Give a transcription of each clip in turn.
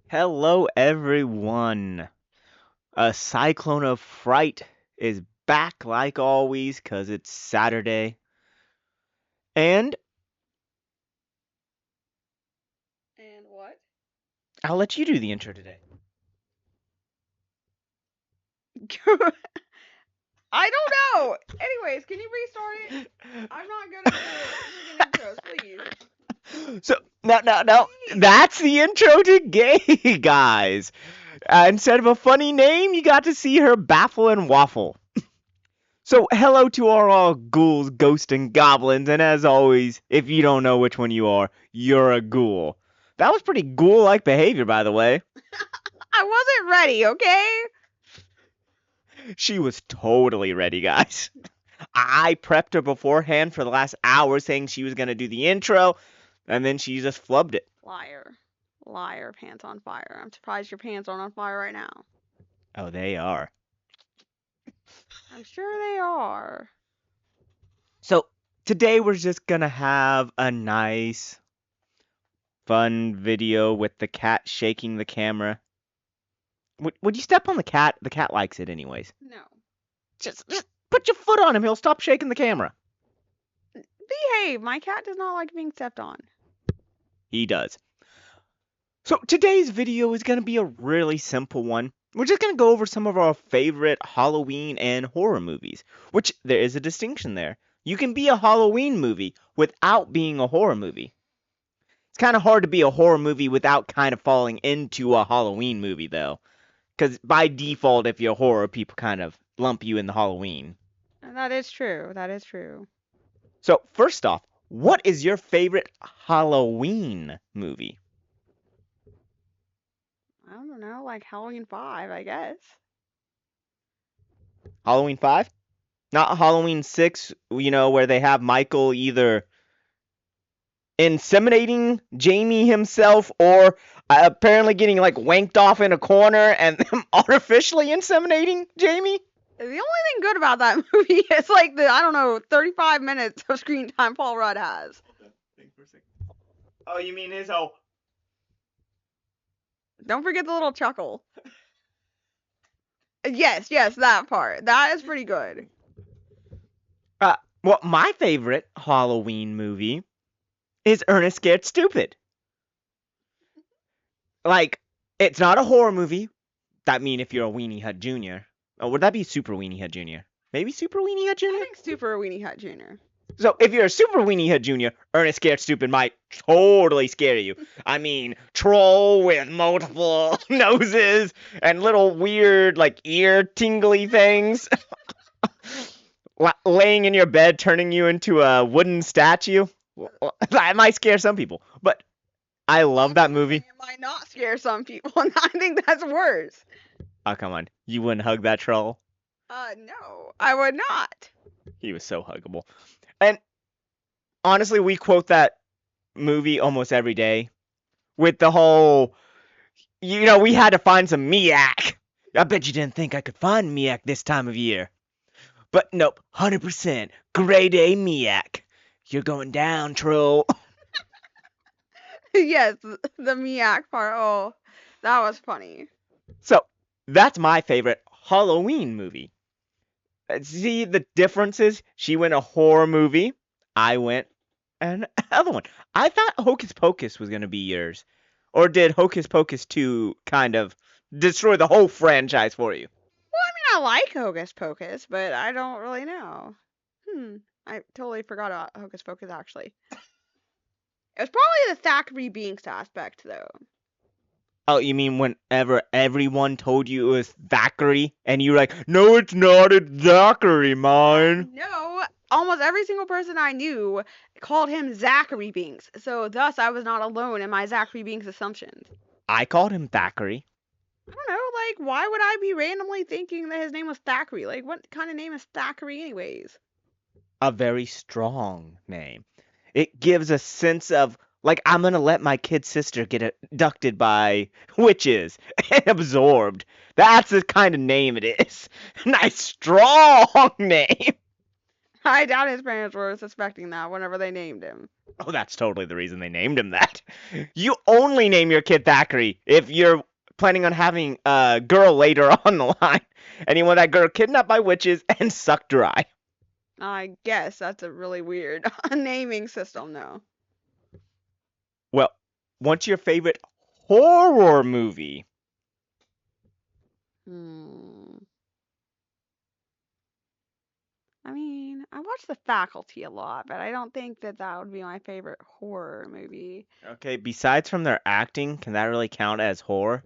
Hello, everyone. A cyclone of fright is back like always because it's Saturday. And And what? I'll let you do the intro today. I don't know. Anyways, can you restart it? I'm not good at the freaking intros, please. So, no. That's the intro to Gay Guys. Instead of a funny name, you got to see her baffle and waffle. So, hello to all ghouls, ghosts, and goblins. And as always, if you don't know which one you are, you're a ghoul. That was pretty ghoul like behavior, by the way. I wasn't ready, okay? She was totally ready, guys. I prepped her beforehand for the last hour saying she was going to do the intro, and then she just flubbed it. Liar. Liar, pants on fire. I'm surprised your pants aren't on fire right now. Oh, they are. I'm sure they are. So, today we're just going to have a nice, fun video with the cat shaking the camera. Would you step on the cat? The cat likes it, anyways. No. Just put your foot on him. He'll stop shaking the camera. Behave. My cat does not like being stepped on. He does. So today's video is going to be a really simple one. We're just going to go over some of our favorite Halloween and horror movies, which there is a distinction there. You can be a Halloween movie without being a horror movie. It's kind of hard to be a horror movie without kind of falling into a Halloween movie, though. Because by default, if you're horror, people kind of lump you in the Halloween. That is true. That is true. So, first off, what is your favorite Halloween movie? I don't know, like Halloween 5, I guess. Halloween 5? Not Halloween 6, where they have Michael either inseminating Jamie himself or apparently getting like wanked off in a corner and them artificially inseminating Jamie? The only thing good about that movie is like the, I don't know, 35 minutes of screen time Paul Rudd has. Oh, you mean his whole. Don't forget the little chuckle. Yes, that part. That is pretty good. Well, my favorite Halloween movie is Ernest Scared Stupid. Like, it's not a horror movie. That mean if you're a Weenie Hut Jr. Oh, would that be Super Weenie Hut Jr.? Maybe Super Weenie Hut I Jr.? think Super Weenie Hut Jr. So if you're a Super Weenie Hut Jr., Ernest Scared Stupid might totally scare you. I mean, troll with multiple noses and little weird, like, ear tingly things. Laying in your bed, turning you into a wooden statue. That might scare some people, but I love that movie. It might not scare some people, and I think that's worse. Oh, come on. You wouldn't hug that troll? No, I would not. He was so huggable. And honestly, we quote that movie almost every day with the whole, we had to find some Miak. I bet you didn't think I could find Miak this time of year. But nope, 100% grade A Miak. You're going down, troll. Yes, the Miak part. Oh, that was funny. So, that's my favorite Halloween movie. See the differences? She went a horror movie. I went another one. I thought Hocus Pocus was going to be yours. Or did Hocus Pocus 2 kind of destroy the whole franchise for you? Well, I mean, I like Hocus Pocus, but I don't really know. I totally forgot about Hocus Pocus, actually. It was probably the Thackeray Binks aspect, though. Oh, you mean whenever everyone told you it was Thackeray, and you were like, no, it's not, it's Zachary, mine. No, almost every single person I knew called him Zachary Binks, so thus I was not alone in my Zachary Binks assumptions. I called him Thackeray. I don't know, like, why would I be randomly thinking that his name was Thackeray? Like, what kind of name is Thackeray, anyways? A very strong name. It gives a sense of, like, I'm gonna let my kid sister get abducted by witches and absorbed. That's the kind of name it is. Nice, strong name. I doubt his parents were suspecting that whenever they named him. Oh, that's totally the reason they named him that. You only name your kid Thackeray if you're planning on having a girl later on the line, and you want that girl kidnapped by witches and sucked dry. I guess that's a really weird naming system, though. Well, what's your favorite horror movie? I mean, I watch The Faculty a lot, but I don't think that would be my favorite horror movie. Okay, besides from their acting, can that really count as horror?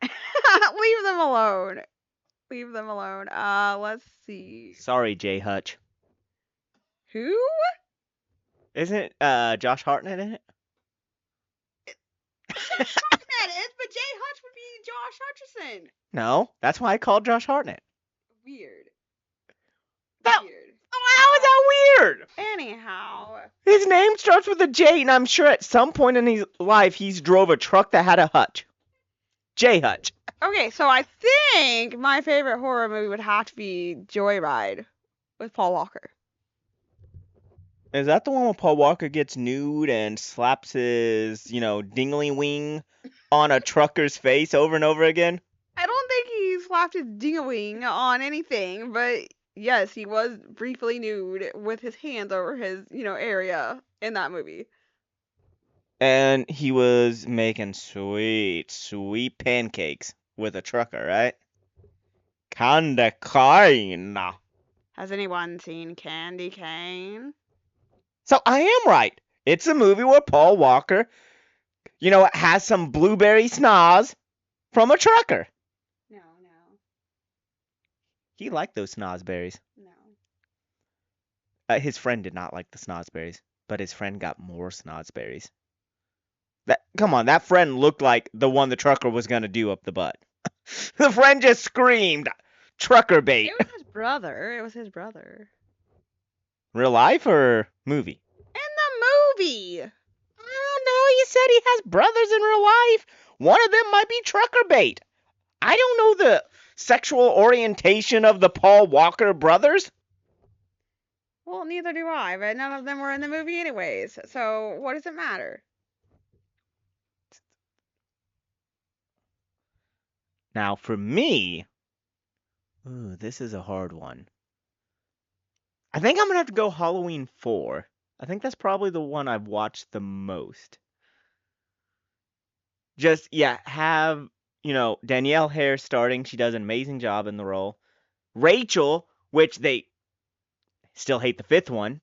Leave them alone. Leave them alone. Let's see. Sorry, Jay Hutch. Who? Isn't Josh Hartnett in it? Hartnett is, but Jay Hutch would be Josh Hutcherson. No, that's why I called Josh Hartnett. Weird. Weird. How is that weird? Anyhow. His name starts with a J, and I'm sure at some point in his life he's drove a truck that had a Hutch. J Hutch. Okay, so I think my favorite horror movie would have to be Joyride with Paul Walker. Is that the one where Paul Walker gets nude and slaps his, dingly wing on a trucker's face over and over again? I don't think he slapped his dingling on anything, but yes, he was briefly nude with his hands over his, area in that movie. And he was making sweet, sweet pancakes with a trucker, right? Candy cane. Has anyone seen Candy Cane? So I am right. It's a movie where Paul Walker, has some blueberry snaz from a trucker. No. He liked those snozberries. No. His friend did not like the snozberries, but his friend got more snozberries. Come on, that friend looked like the one the trucker was gonna do up the butt. The friend just screamed, "Trucker bait!" It was his brother. It was his brother. Real life or movie? In the movie. I don't know. You said he has brothers in real life. One of them might be trucker bait. I don't know the sexual orientation of the Paul Walker brothers. Well, neither do I, but none of them were in the movie anyways. So what does it matter? Now, for me, this is a hard one. I think I'm going to have to go Halloween 4. I think that's probably the one I've watched the most. Just, have, Danielle Hare starting. She does an amazing job in the role. Rachel, which they still hate the 5th one,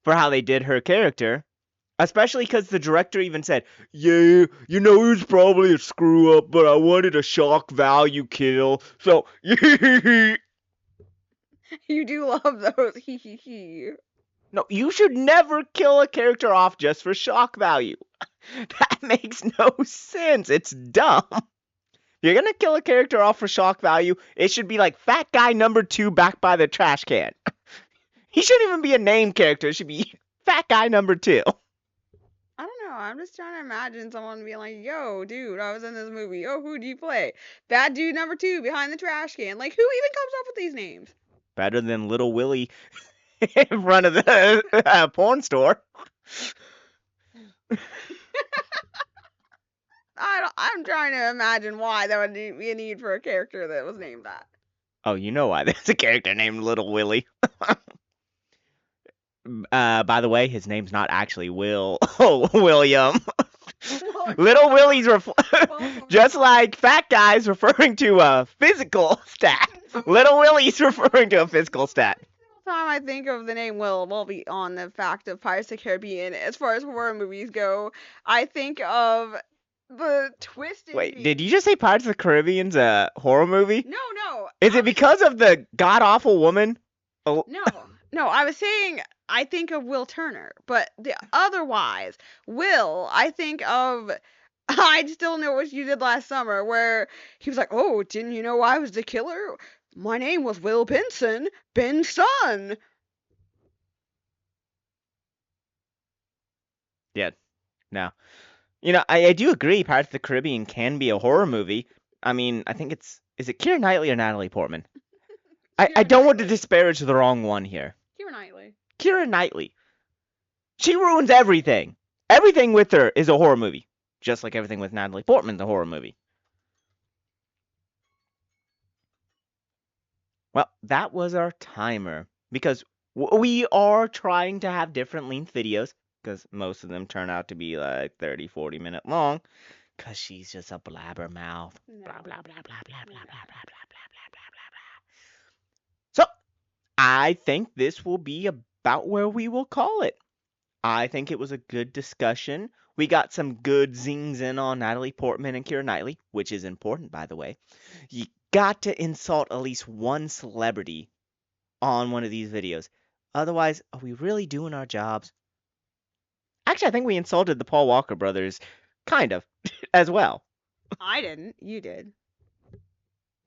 for how they did her character. Especially because the director even said, yeah, it was probably a screw up, but I wanted a shock value kill. So, You do love those. No, you should never kill a character off just for shock value. That makes no sense. It's dumb. If you're going to kill a character off for shock value, it should be like Fat Guy number 2 back by the trash can. He shouldn't even be a named character. It should be Fat Guy number 2. I don't know. I'm just trying to imagine someone being like, yo, dude, I was in this movie. Oh, who do you play? Bad dude number 2 behind the trash can. Like, who even comes up with these names? Better than Little Willie in front of the porn store. I'm trying to imagine why there would be a need for a character that was named that. Oh, you know why there's a character named Little Willie. By the way, his name's not actually William. Little Willie's just like Fat Guy's referring to a physical stat. Little Willie's referring to a physical stat. Time I think of the name will be on the fact of Pirates of the Caribbean. As far as horror movies go, I think of the twisted. Wait, did you just say Pirates of the Caribbean's a horror movie? No. Is it because of the god-awful woman? Oh. No, I was saying I think of Will Turner, but otherwise, Will, I think of I Still Know What You Did Last Summer, where he was like, oh, didn't you know I was the killer? My name was Will Benson, Ben's son. Yeah, no. I do agree Pirates of the Caribbean can be a horror movie. I mean, I think is it Keira Knightley or Natalie Portman? I don't want to disparage the wrong one here. Keira Keira Knightley. She ruins everything. Everything with her is a horror movie. Just like everything with Natalie Portman's a horror movie. Well, that was our timer. Because we are trying to have different length videos. Because most of them turn out to be like 30, 40-minute long. Because she's just a blabbermouth. No. Blah, blah, blah, blah, blah, blah, blah, blah, blah, blah, blah, blah, blah. So, I think this will be about where we will call it. I think it was a good discussion. We got some good zings in on Natalie Portman and Keira Knightley, which is important, by the way. You got to insult at least one celebrity on one of these videos. Otherwise, are we really doing our jobs? Actually, I think we insulted the Paul Walker brothers, kind of, as well. I didn't. You did.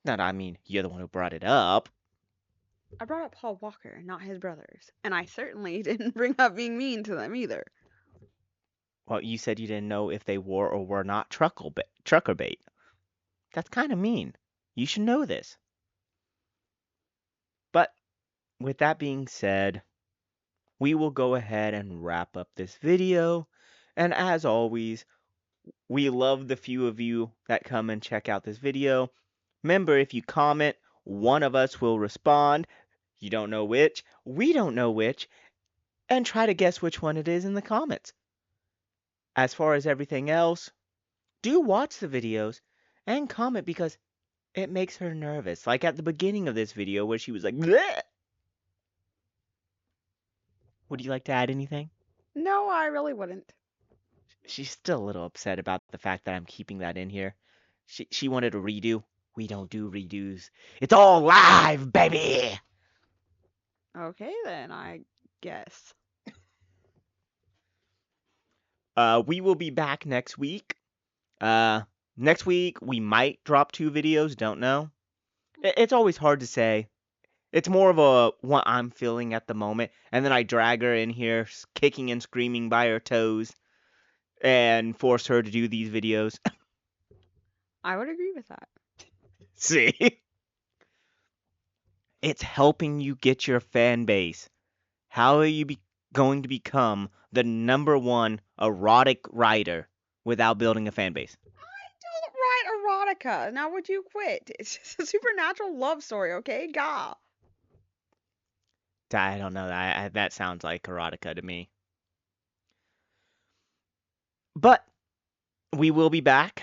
Not, I mean, you're the one who brought it up. I brought up Paul Walker, not his brothers. And I certainly didn't bring up being mean to them either. Well, you said you didn't know if they were or were not trucker bait. That's kind of mean. You should know this. But with that being said, we will go ahead and wrap up this video. And as always, we love the few of you that come and check out this video. Remember, if you comment, one of us will respond. You don't know which, we don't know which, and try to guess which one it is in the comments. As far as everything else, do watch the videos and comment because it makes her nervous. Like at the beginning of this video where she was like, bleh! Would you like to add anything? No, I really wouldn't. She's still a little upset about the fact that I'm keeping that in here. She wanted a redo. We don't do redos. It's all live, baby! Okay, then, I guess. We will be back next week. Next week, we might drop 2 videos, don't know. It's always hard to say. It's more of a what I'm feeling at the moment, and then I drag her in here, kicking and screaming by her toes, and force her to do these videos. I would agree with that. See? It's helping you get your fan base. How are you going to become the #1 erotic writer without building a fan base? I don't write erotica. Now would you quit? It's just a supernatural love story, okay? Gah. I don't know. That sounds like erotica to me. But we will be back.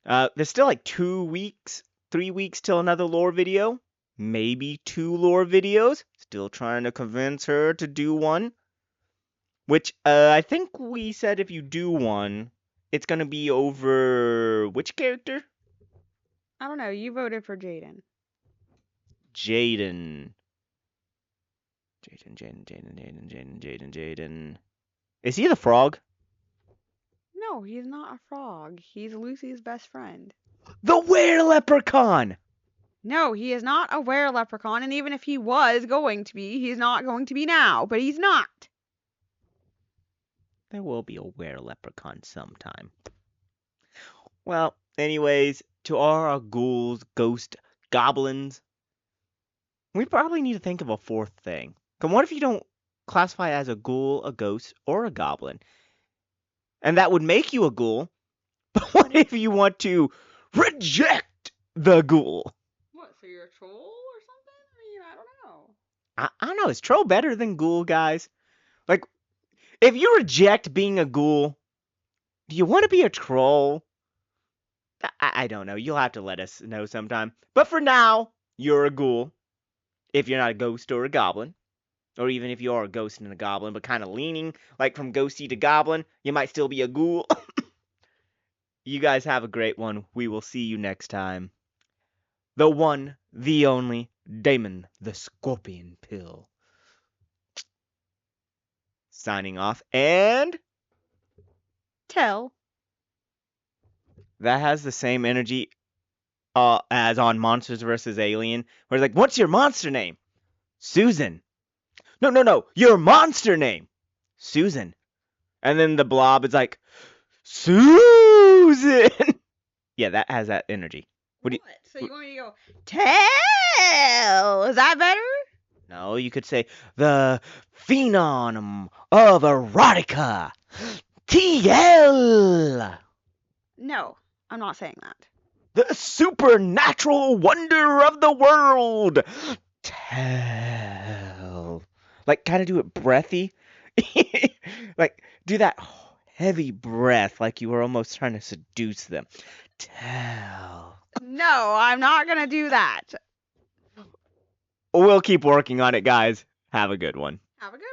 There's still like 2 weeks, 3 weeks till another lore video. Maybe 2 lore videos. Still trying to convince her to do one. Which, I think we said if you do one, it's going to be over which character? I don't know. You voted for Jaden. Jaden. Is he the frog? No, he's not a frog. He's Lucy's best friend. The were-leprechaun! No, he is not a were-leprechaun, and even if he was going to be, he's not going to be now, but he's not. There will be a were-leprechaun sometime. Well, anyways, to all our ghouls, ghosts, goblins, we probably need to think of a 4th thing. Because what if you don't classify as a ghoul, a ghost, or a goblin? And that would make you a ghoul. But what if you want to reject the ghoul? What, so you're a troll or something? I mean, I don't know. I don't know. Is troll better than ghoul, guys? Like, if you reject being a ghoul, do you want to be a troll? I don't know. You'll have to let us know sometime. But for now, you're a ghoul. If you're not a ghost or a goblin. Or even if you are a ghost and a goblin, but kind of leaning like from ghosty to goblin, you might still be a ghoul. You guys have a great one. We will see you next time. The one, the only, Damon the Scorpion Pill. Signing off, and Tell. That has the same energy as on Monsters vs. Alien, where it's like, what's your monster name? Susan. No, your monster name. Susan. And then the blob is like, Susan. Yeah, that has that energy. So you want me to go, tell? Is that better? No, you could say the phenom of erotica. TL. No, I'm not saying that. The supernatural wonder of the world. Tell. Like, kind of do it breathy. Like, do that heavy breath like you were almost trying to seduce them. Tell. No, I'm not gonna do that. We'll keep working on it, guys. Have a good one. Have a good